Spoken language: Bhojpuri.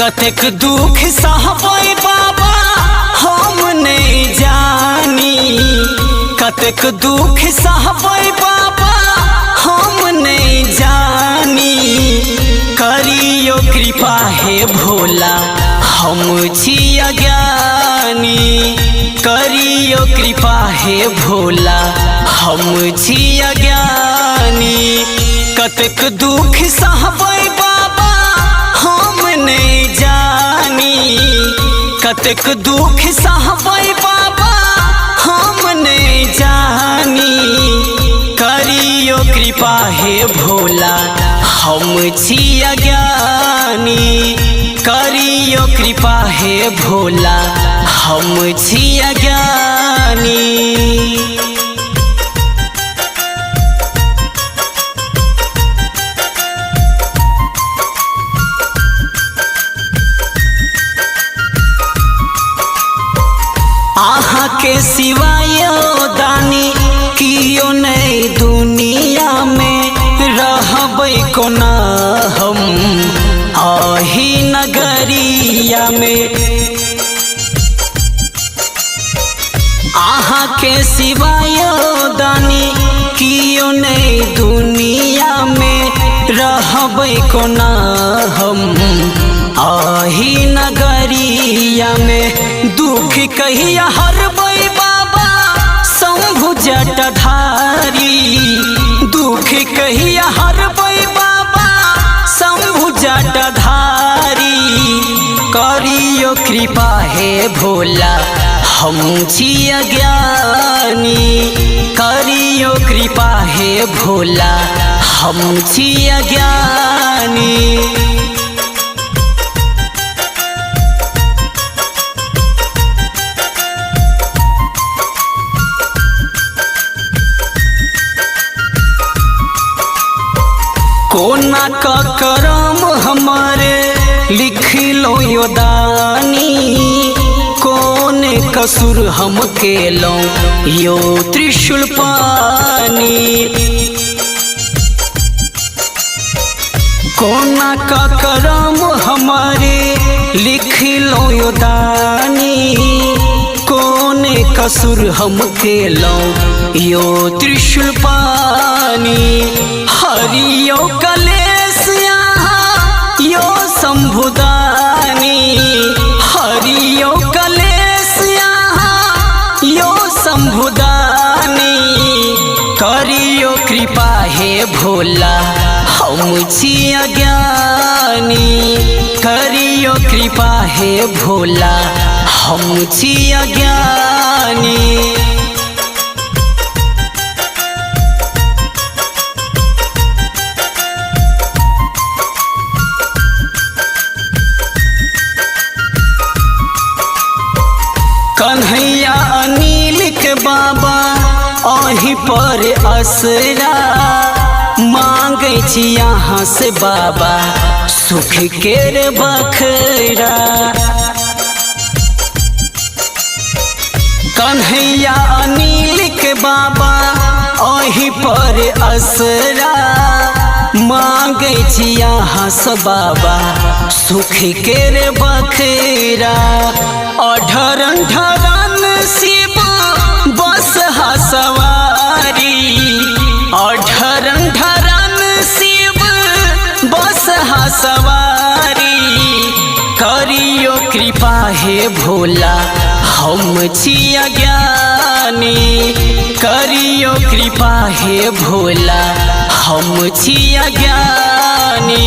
कतेक दुख सहबै बाबा हम नहीं जानी, कतेक दुख सहबै बाबा हम नहीं जानी। करियो कृपा हे भोला हम छी अज्ञानी, करियो कृपा हे भोला हम छी अज्ञानी। कतेक दुख सहबै बाबा हम नहीं जानी, कतेक दुख सहबै बाबा हम नहीं जानी। करियो कृपा हे भोला हम छी अज्ञानी, करियो कृपा हे भोला हम छी अज्ञानी। आहा के सिवाय दानी कियो नहीं दुनिया में, रहबै कोना हम आही नगरिया में। आहा के सिवाय दानी कियो नहीं दुनिया में, रहबै कोना हम आही नगरिया में। दुख कहिया हरबै बाबा शंभु जटाधारी, दुख कहिया हरबै बाबा शंभु जटाधारी। करियो कृपा हे भोला हम छी अज्ञानी, करियो कृपा हे भोला हम छी अज्ञानी। कोना का करम हमारे लिख लो यो दानी, कौन कसूर हम केलो यो त्रिशूल पानी। कोना का करम हमारे लिख लो यो दानी, कौन कसूर हम केलो यो त्रिशूल पानी। हरियो कलेश यहाँ यो शंभुदानी, हरियो कलेश यहाँ यो शंभुदानी। करियो कृपा हे भोला हम छी अज्ञानी, करियो कृपा हे भोला हम छी अज्ञानी। कन्हैया अनिल के बाबा अही पर असरा, मांगे छी यहाँ से बाबा सुख केर बखरा। कन्हैया अनिल के बाबा अही पर असरा, मांगे छी यहाँ से बाबा सुख केर बखरा। अढरन ढरन शिव बस सवारी, अढरन ढरन शिव बस सवारी। करियो कृपा हे भोला हम छी अज्ञानी, करियो कृपा हे भोला हम छी अज्ञानी।